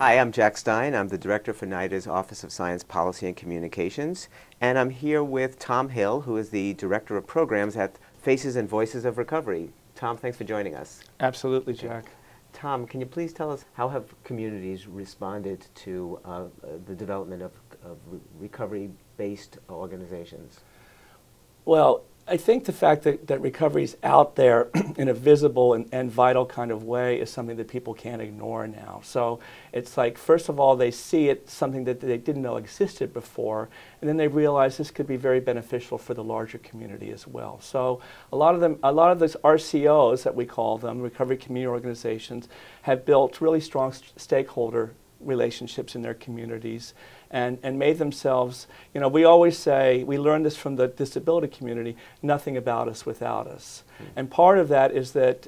Hi, I'm Jack Stein. I'm the Director for NIDA's Office of Science, Policy, and Communications. And I'm here with Tom Hill, who is the Director of Programs at Faces and Voices of Recovery. Tom, thanks for joining us. Absolutely, Jack. Tom, can you please tell us how have communities responded to the development of recovery-based organizations? Well, I think the fact that recovery is out there in a visible and vital kind of way is something that people can't ignore now. So it's like, first of all, they see it, something that they didn't know existed before, and then they realize this could be very beneficial for the larger community as well. So a lot of those RCOs that we call them, recovery community organizations, have built really strong stakeholder relationships in their communities and made themselves, you know, we always say, we learned this from the disability community, nothing about us without us. And part of that is that,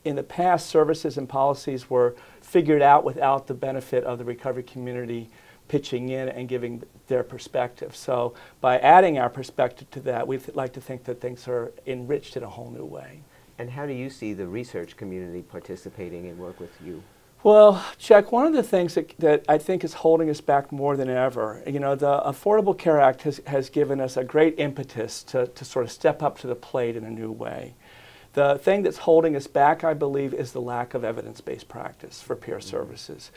in the past, services and policies were figured out without the benefit of the recovery community pitching in and giving their perspective. So by adding our perspective to that, we'd like to think that things are enriched in a whole new way. And how do you see the research community participating in work with you? Well, Chuck, one of the things that I think is holding us back more than ever, you know, the Affordable Care Act has given us a great impetus to sort of step up to the plate in a new way. The thing that's holding us back, I believe, is the lack of evidence-based practice for peer services.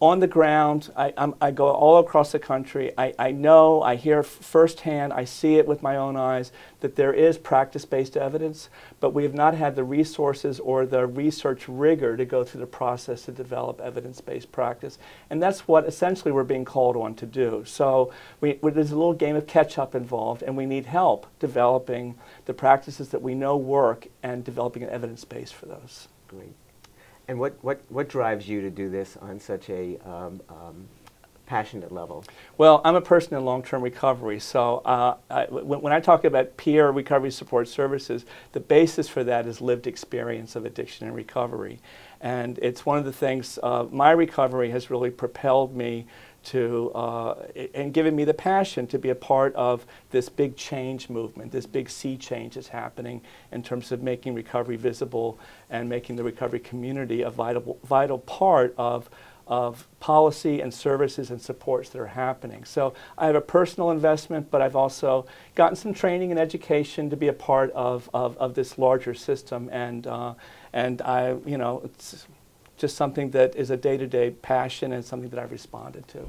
On the ground, I go all across the country. I know, I hear firsthand, I see it with my own eyes, that there is practice-based evidence, but we have not had the resources or the research rigor to go through the process to develop evidence-based practice. And that's what essentially we're being called on to do. So there's a little game of catch-up involved, and we need help developing the practices that we know work and developing an evidence base for those. Great. And what drives you to do this on such a passionate level? Well, I'm a person in long-term recovery, so when I talk about peer recovery support services, the basis for that is lived experience of addiction and recovery. And it's one of the things, my recovery has really propelled me to, and given me the passion to be a part of this big change movement, this big sea change that's happening in terms of making recovery visible and making the recovery community a vital part of policy and services and supports that are happening. So I have a personal investment, but I've also gotten some training and education to be a part of this larger system, and I, you know, it's just something that is a day-to-day passion and something that I've responded to.